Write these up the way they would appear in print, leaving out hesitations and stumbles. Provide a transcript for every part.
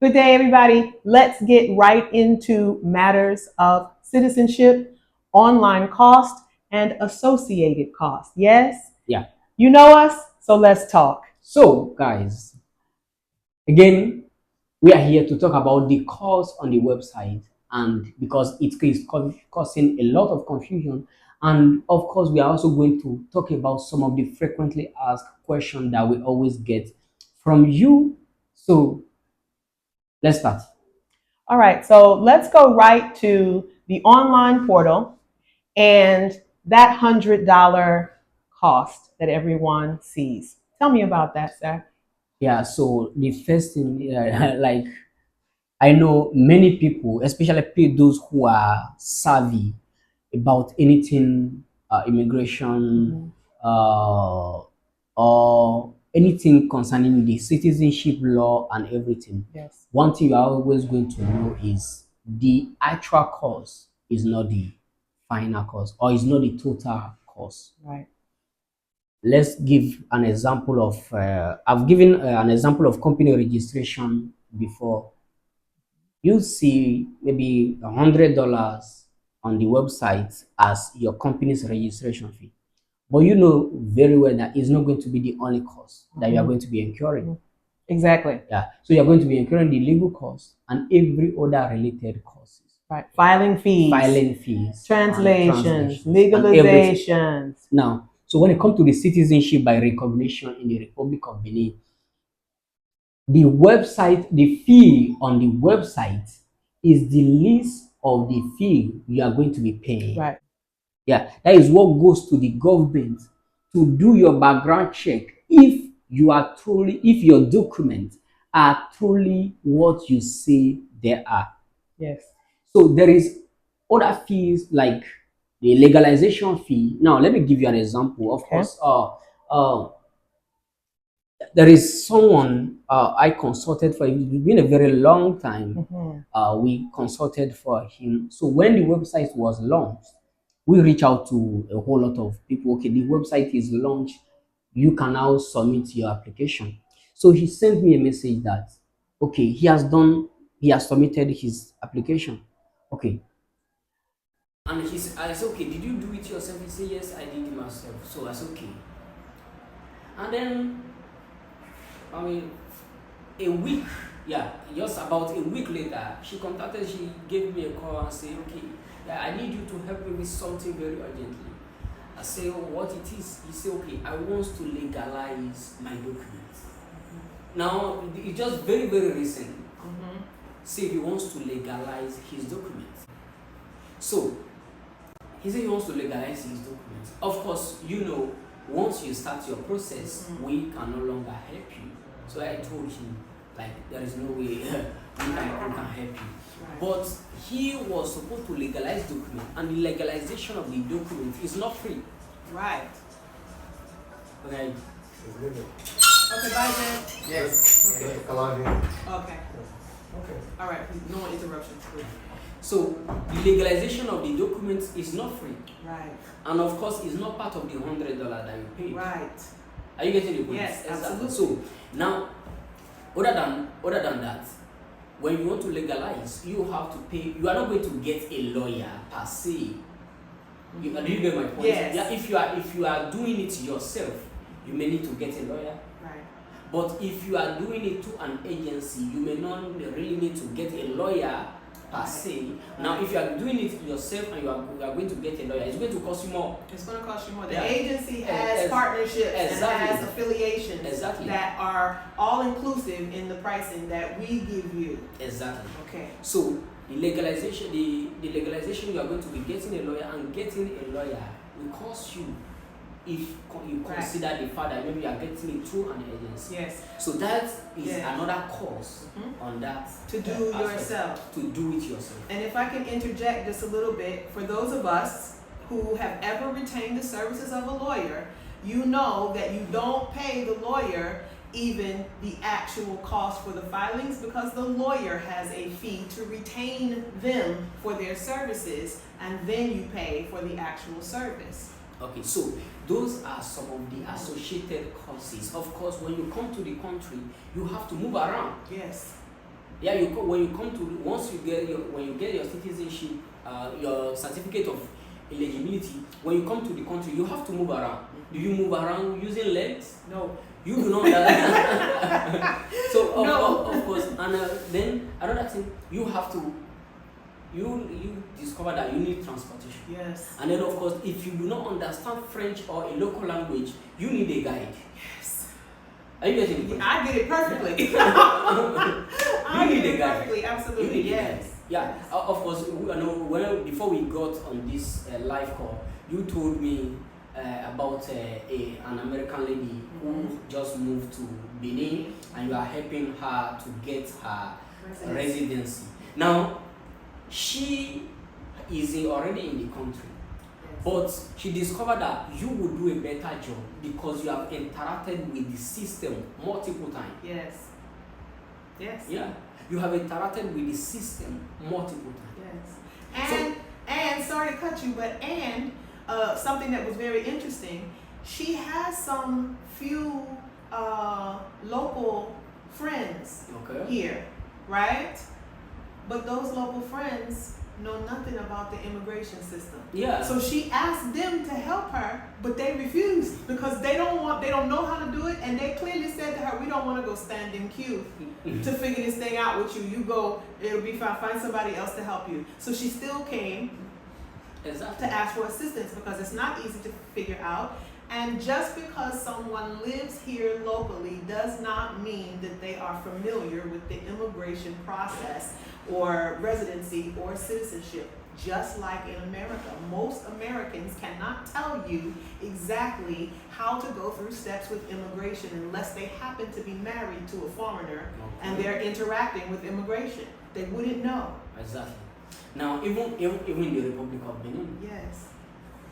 Good day, everybody. Let's get right into matters of citizenship, online cost, and associated cost. Yes? Yeah. You know us, so let's talk. So, guys, again, we are here to talk about the cost on the website, and because it is causing a lot of confusion. And of course, we are also going to talk about some of the frequently asked questions that we always get from you. So, let's start. All right, so let's go right to the online portal and that $100 cost that everyone sees. Tell me about that, sir. Yeah, so the first thing, like I know many people, especially those who are savvy about anything immigration uh, or anything concerning the citizenship law and everything. Yes. One thing you are always going to know is the actual cost is not the final cost or is not the total cost. Right. Let's give an example of, I've given an example of company registration before. You see maybe $100 on the website as your company's registration fee. But you know very well that it's not going to be the only cost that you are going to be incurring. Exactly. Yeah. So you're going to be incurring the legal costs and every other related costs. Right. Filing fees, translations, legalizations. Now, so when it comes to the citizenship by recognition in the Republic of Benin, the fee on the website is the list of the fee you are going to be paying. Right. Yeah, that is what goes to the government to do your background check if your documents are truly what you say they are. Yes. So there is other fees like the legalization fee. Now let me give you an example. Of course, there is someone I consulted for. It's been a very long time. We consulted for him. So when the website was launched, we reach out to a whole lot of people. Okay, the website is launched. You can now submit your application. So he sent me a message that okay, he has submitted his application. Okay. And I said, okay, did you do it yourself? He said, yes, I did it myself. So I said, okay. And then I mean, a week, yeah, just about a week later, she gave me a call and said, okay, yeah, I need you to help me with something very urgently. I say, oh, what it is? He said, okay, I want to legalize my documents. Now, it's just very, very recent. Say he wants to legalize his documents. So, he said he wants to legalize his documents. Of course, once you start your process, we can no longer help you. So I told him, like, there is no way we can help you. Right. But he was supposed to legalize document, and the legalization of the document is not free. Right. Okay. Okay, bye then. Yes. Okay. Okay. Okay. All right. No interruptions. So the legalization of the documents is not free. Right. And of course, it's not part of the $100 that you pay. Right. Are you getting the point? Yes, absolutely. So now, other than that, when you want to legalize, you have to pay. You are not going to get a lawyer per se. Do you get my point? Yes. Yeah. If you are doing it yourself, you may need to get a lawyer. Right. But if you are doing it to an agency, you may not really need to get a lawyer per se. Now, if you are doing it yourself and you are going to get a lawyer, it's going to cost you more. It's going to cost you more. The Yeah. agency has partnerships and has affiliations that are all inclusive in the pricing that we give you. Exactly. Okay. So the legalization you are going to be getting a lawyer, and getting a lawyer will cost you if you consider the fact that maybe you are getting it through an agency. Yes. So that is another cost on that. To do yourself. To do it yourself. And if I can interject just a little bit, for those of us who have ever retained the services of a lawyer, you know that you don't pay the lawyer even the actual cost for the filings, because the lawyer has a fee to retain them for their services, and then you pay for the actual service. Okay, so those are some of the associated costs. Of course, when you come to the country, you have to move around. Yes. Yeah, when you come to once you get when you get your citizenship, your certificate of eligibility. When you come to the country, you have to move around. Do you move around using legs? No. You do not. So No. of course, and then another thing, you have to. You discover that you need transportation. Yes. And then of course, if you do not understand French or a local language, you need a guide. Yes. Are you getting it? I get it perfectly. I You need get a it guide. perfectly. You Absolutely. need a guide. Yes. Yeah. Of course, before we got on this live call, you told me about an American lady who just moved to Benin, and you are helping her to get her residency. Now, she is already in the country, but she discovered that you would do a better job because you have interacted with the system multiple times. Yes. Yes. Yeah, you have interacted with the system multiple times. Yes. And sorry to cut you, but something that was very interesting, she has some few local friends here, right? But those local friends know nothing about the immigration system. Yeah. So she asked them to help her, but they refused because they don't know how to do it, and they clearly said to her, "We don't want to go stand in queue to figure this thing out with you. You go, it'll be fine. Find somebody else to help you." So she still came to ask for assistance because it's not easy to figure out. And just because someone lives here locally does not mean that they are familiar with the immigration process or residency or citizenship. Just like in America, most Americans cannot tell you exactly how to go through steps with immigration unless they happen to be married to a foreigner and they're interacting with immigration. They wouldn't know. Exactly. Now, even in the Republic of Benin. Yes.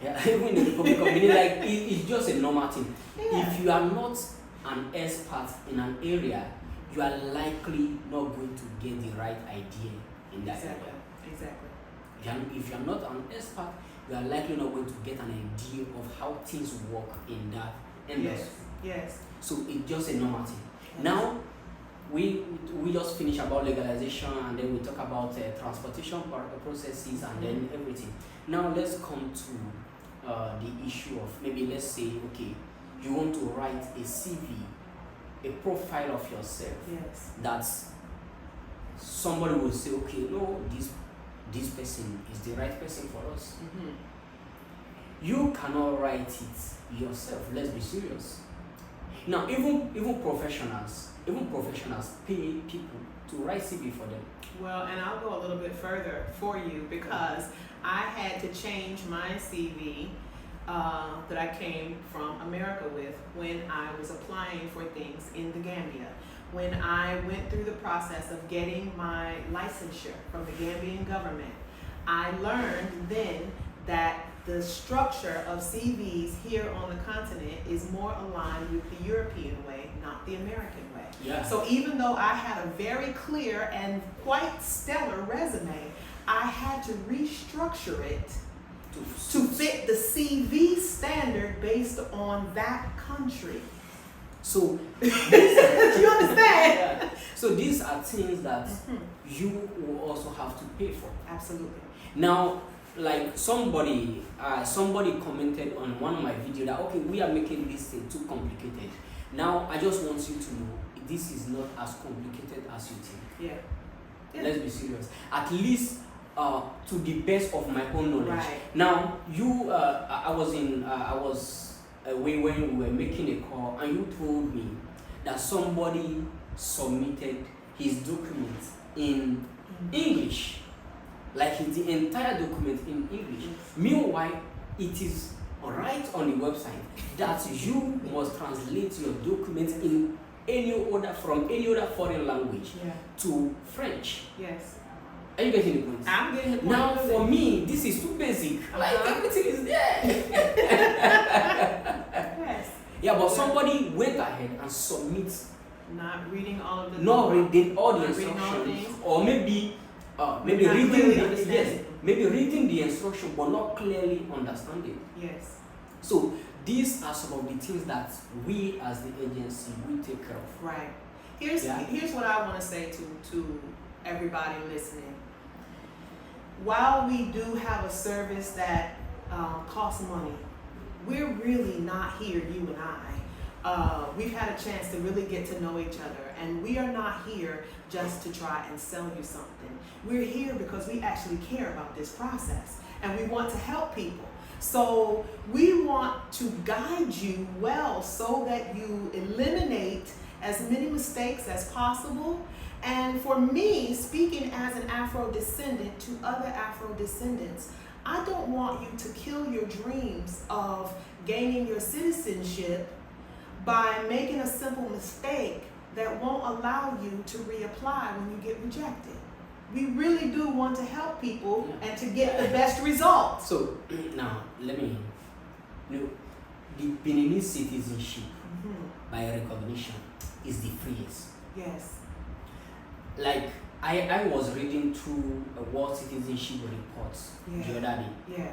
Yeah, even in the Republic of Benin, like it's just a normal thing. Yeah. If you are not an expert in an area, you are likely not going to get the right idea in that area. Exactly. If you are not an expert, you are likely not going to get an idea of how things work in that industry. Yes. So it's just a normal thing. Now, we just finished about legalization, and then we talk about transportation processes and then everything. Now let's come to the issue of maybe, let's say, okay, you want to write a CV, a profile of yourself. Yes. That's somebody will say, okay, no, this person is the right person for us. You cannot write it yourself. Let's be serious. Now, even professionals pay people to write CV for them. Well, and I'll go a little bit further for you because I had to change my CV that I came from America with when I was applying for things in the Gambia. When I went through the process of getting my licensure from the Gambian government, I learned then that the structure of CVs here on the continent is more aligned with the European way, not the American way. Yeah. So even though I had a very clear and quite stellar resume, I had to restructure it to fit the CV standard based on that country. So do you understand? Yeah. So these are things that you will also have to pay for. Absolutely. Now, like somebody commented on one of my videos that, okay, we are making this thing too complicated. Now, I just want you to know this is not as complicated as you think. Yeah. Let's be serious. At least to the best of my own knowledge. Right. Now, I was away when we were making a call, and you told me that somebody submitted his documents in English, like the entire document in English. Meanwhile, it is right on the website that you must translate your documents in from any other foreign language to French. Yes. Are you getting the point? I'm getting the point. Now, for me, this is too basic. Like everything is there. Yes. Yeah, but somebody went ahead and submit. Not reading all of the. Not reading all the Not reading all the instructions, things. or maybe Not reading clearly the, understanding. maybe reading the instruction but not clearly understanding. Yes. So these are some of the things that we as the agency will take care of. Right. Here's what I want to say to everybody listening. While we do have a service that costs money, we're really not here, you and I. We've had a chance to really get to know each other, and we are not here just to try and sell you something. We're here because we actually care about this process, and we want to help people. So we want to guide you well so that you eliminate as many mistakes as possible. And for me, speaking as an Afro descendant to other Afro descendants, I don't want you to kill your dreams of gaining your citizenship by making a simple mistake that won't allow you to reapply when you get rejected. We really do want to help people and to get the best results. So now let me know the Benin citizenship by recognition is the freest. Yes. Like I was reading through a World Citizenship report the other day.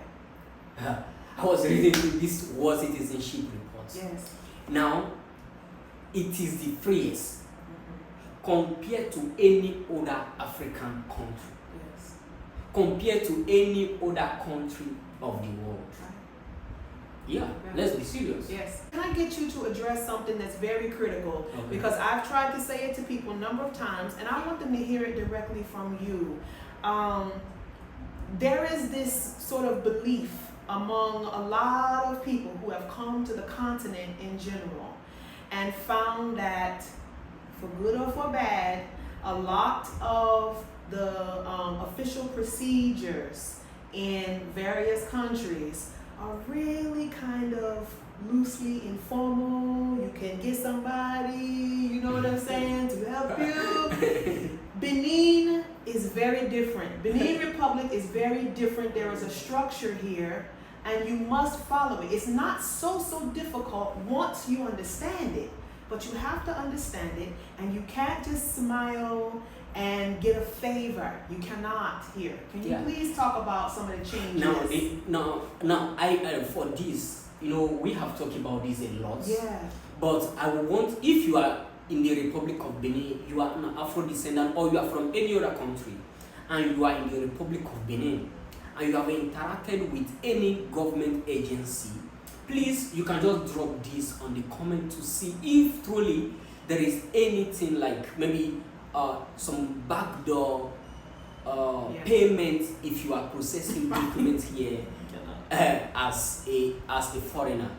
Yeah. I was reading through this World Citizenship report. Yes. Now, it is the freest compared to any other African country. Yes. Compared to any other country of the world. Yeah, let's be serious. Yes. Can I get you to address something that's very critical? Okay. Because I've tried to say it to people a number of times, and I want them to hear it directly from you. There is this sort of belief among a lot of people who have come to the continent in general and found that, for good or for bad, a lot of the official procedures in various countries are really kind of loosely informal. You can get somebody, you know what I'm saying, to help you. Benin is very different. Benin Republic is very different. There is a structure here, and you must follow it. It's not so difficult once you understand it, but you have to understand it, and you can't just smile and get a favor. You cannot here. Can you please talk about some of the changes? Now, I for this, we have talked about this a lot. Yeah. But I want, if you are in the Republic of Benin, you are an Afro descendant, or you are from any other country, and you are in the Republic of Benin, and you have interacted with any government agency, please, you can just drop this on the comment to see if truly there is anything like maybe some backdoor payment if you are processing documents here as a foreigner.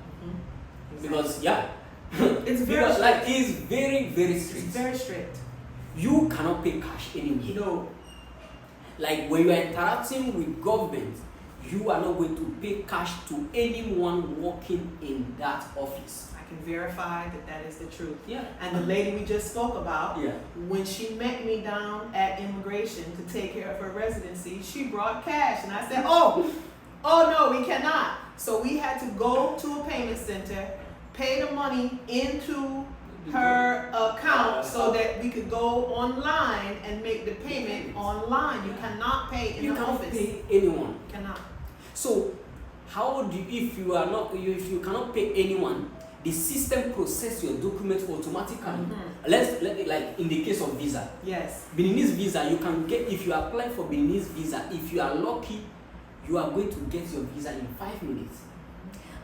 Because it's very strict. It's very, very strict. It's very strict. You cannot pay cash anywhere. No. Like when you are interacting with government, you are not going to pay cash to anyone working in that office. I can verify that is the truth. Yeah. And the lady we just spoke about, when she met me down at immigration to take care of her residency, she brought cash, and I said, oh no, we cannot. So we had to go to a payment center, pay the money into her account so that we could go online and make the payment online. You cannot pay in the office. You cannot pay anyone. You cannot. So how do you, if you cannot pay anyone, the system process your documents automatically. Let's like in the case of visa. Yes. Beninese visa, you can get, if you apply for Beninese visa, if you are lucky, you are going to get your visa in 5 minutes.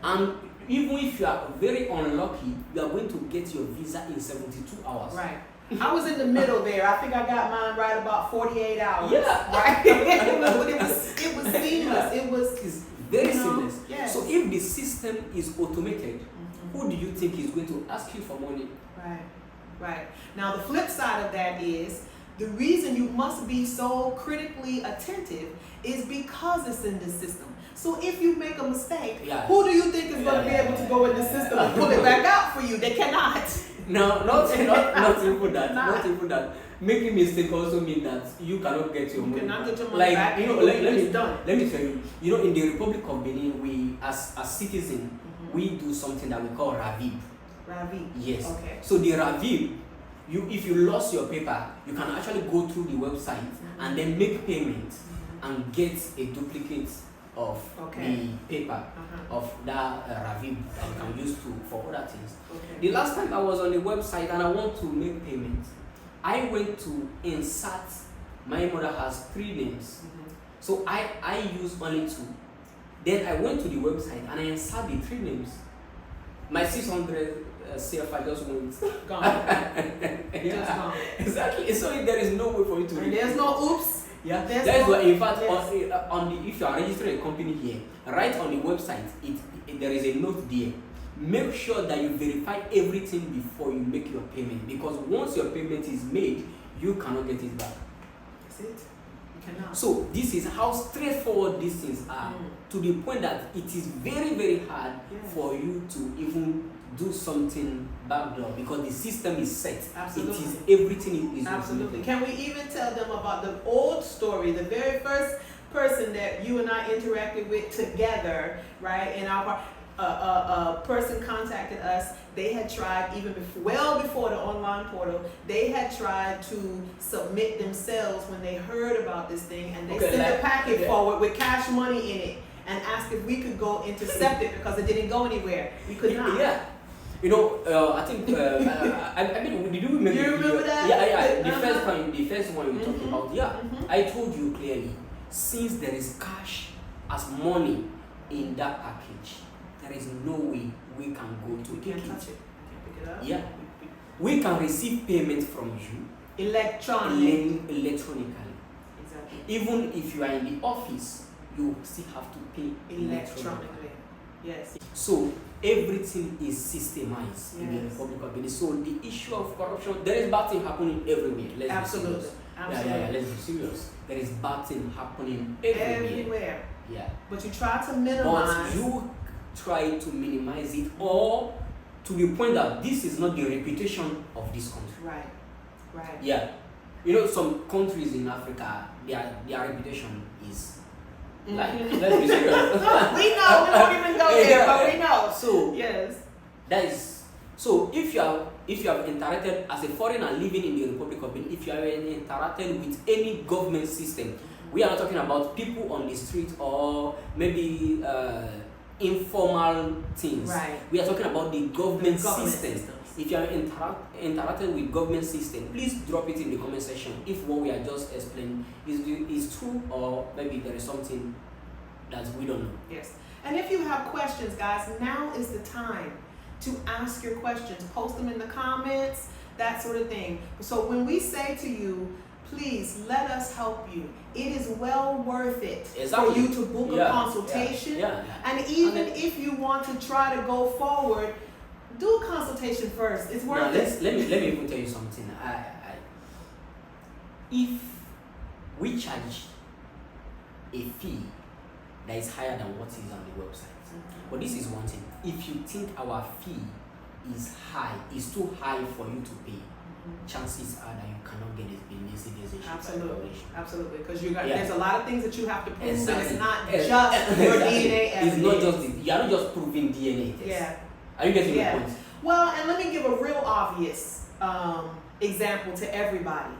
And even if you are very unlucky, you are going to get your visa in 72 hours. Right. I was in the middle there. I think I got mine right about 48 hours. Yeah. Right? it was seamless. It's very seamless. Yes. So if the system is automated, who do you think is going to ask you for money? Right. Now the flip side of that is, the reason you must be so critically attentive is because it's in the system. So if you make a mistake, who do you think is going to be able to go in the system and pull it back out for you? They cannot. No, not even that. Not even that. Making mistake also mean that you cannot get your money. You cannot get your money back. Let me tell you. In the Republic of Benin, we as citizens, we do something that we call ravib. Ravib. Yes. Okay. So the ravib, if you lost your paper, you can actually go through the website and then make payment and get a duplicate of Okay. the paper of that Ravi that you can use for other things. Okay. The last time I was on the website and I want to make payment, I went to insert. My mother has 3 names, so I use only 2. Then I went to the website and I insert the 3 names. My 600 CFI just went Gone. yeah, Just gone. exactly. So there is no way for you to. And there's no oops. Yeah, There's that is no, why, in fact, yes. on the, if you are registering a company here, right on the website, there is a note there. Make sure that you verify everything before you make your payment, because once your payment is made, you cannot get it back. That's it. You cannot. So this is how straightforward these things are, to the point that it is very, very hard for you to even do something backdoor, because the system is set. Absolutely. It is everything is Absolutely. automated. Can we even tell them about the old story, the very first person that you and I interacted with together, right? And a person contacted us. They had tried even before, well before the online portal. They had tried to submit themselves when they heard about this thing, and they sent a packet forward with cash money in it and asked if we could go intercept it because it didn't go anywhere. We could not. Yeah. You know, I think I mean, did you remember? You remember that? Yeah. The first one you talked about. Yeah, I told you clearly. Since there is cash as money in that package, there is no way we can go to We pick can't touch it. it. We can't pick it up. Yeah, we can receive payment from you electronically. Exactly. Even if you are in the office, you still have to pay Electronically. Yes. So everything is systemized in the Yes. Republic of Benin. So the issue of corruption, there is bad thing happening everywhere. Let's Absolutely. be serious. Absolutely. Yeah. Let's be serious. There is bad thing happening everywhere. Everywhere. Yeah. But you try to minimize. But you try to minimize it, or to the point that this is not the reputation of this country. Right. Right. Yeah. You know, some countries in Africa, their reputation is like, let's be serious. We know, we don't even go there, but we know. So yes. that is, so if you have interacted as a foreigner living in the Republic of Benin, if you have interacted with any government system, we are not talking about people on the street or maybe informal things. Right. We are talking about the government system. systems. If you have interacted with government system, please drop it in the comment section if what we are just explaining is true, or maybe there is something that we don't know. Yes. And if you have questions, guys, now is the time to ask your questions. Post them in the comments, that sort of thing. So when we say to you, please let us help you, it is well worth it for you to book a consultation. And even if you want to try to go forward, do a consultation first. It's worth it. Let me even tell you something. If we charge a fee that is higher than what is on the website, but this is one thing. If you think our fee is high, is too high for you to pay, chances are that you cannot get this Benin citizenship. Absolutely, because there's a lot of things that you have to prove. Exactly. It's not just your DNA evidence. It's not just you are not just proving DNA test. Yeah. Are you getting the point? Well, and let me give a real obvious example to everybody.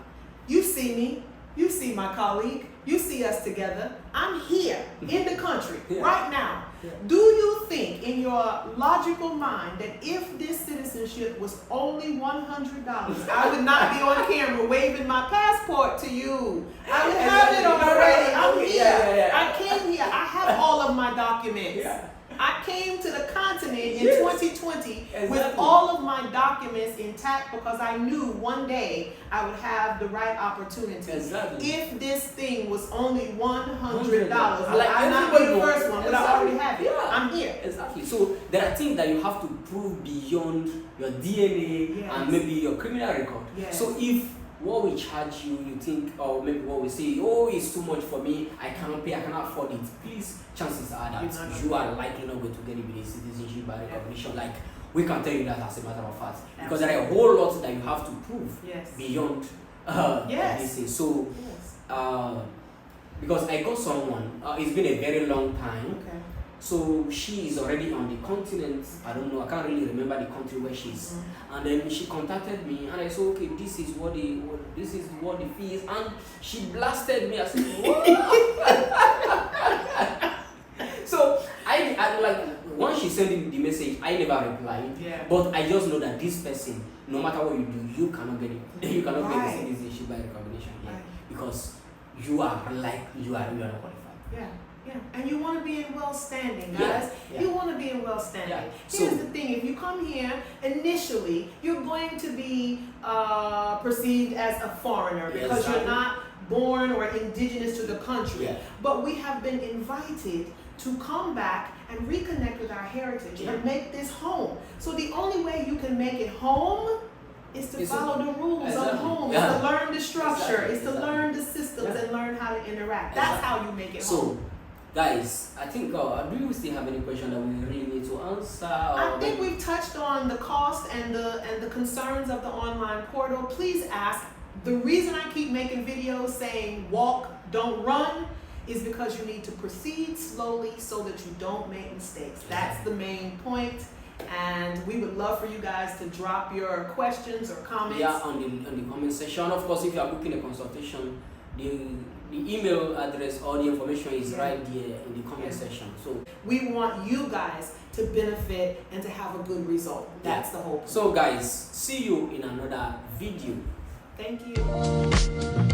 You see me, you see my colleague, you see us together. I'm here in the country right now. Do you think in your logical mind that if this citizenship was only $100, I would not be on camera waving my passport to you? I would have it already. I'm here. I came here. I have all of my documents. I came to the continent in 2020 with all of my documents intact because I knew one day I would have the right opportunity. If this thing was only $100, I'm not be the first one, but I already have it. I'm here. Exactly. So there are things that you have to prove beyond your DNA and maybe your criminal record. So if what we charge you, you think, or maybe what we say, oh, it's too much for me, I cannot pay, I cannot afford it, please, chances are that you are likely not going to get a citizenship by recognition. Like, we can tell you that as a matter of fact. Because there are a whole lot that you have to prove beyond this thing. So, because I got someone, it's been a very long time. So she is already on the continent. I don't know, I can't really remember the country where she is. And then she contacted me and I said, okay, this is what the fee is. And she blasted me. I said, what? sent the message, I never replied. Yeah. But I just know that this person, no matter what you do, you cannot get it. You cannot get Right. the citizenship by recognition here, Right. because you are not qualified. Yeah, yeah. And you want to be in well standing, Yeah, guys. yeah. You want to be in well standing. Yeah. Here's So- the thing: if you come here initially, you're going to be perceived as a foreigner because Exactly. you're not born or indigenous to the country. Yeah. But we have been invited to come back and reconnect with our heritage Yeah. and make this home. So the only way you can make it home is to It's to- follow the rules of Exactly. home. Yeah. It's to learn the structure. Exactly. It's to Exactly. learn the systems Yeah. and learn how to interact. That's Exactly. how you make it So, home. guys, I think do you still have any question that we really need to answer? I think we've touched on the cost and the concerns of the online portal. Please ask. The reason I keep making videos saying walk, don't run, is because you need to proceed slowly so that you don't make mistakes. That's the main point. And we would love for you guys to drop your questions or comments. Yeah, on the comment section. Of course, if you are booking a consultation, the email address or the information is Yeah. right there in the comment section. So We want you guys to benefit and to have a good result. That's the whole point. guys, see you in another video. Thank you.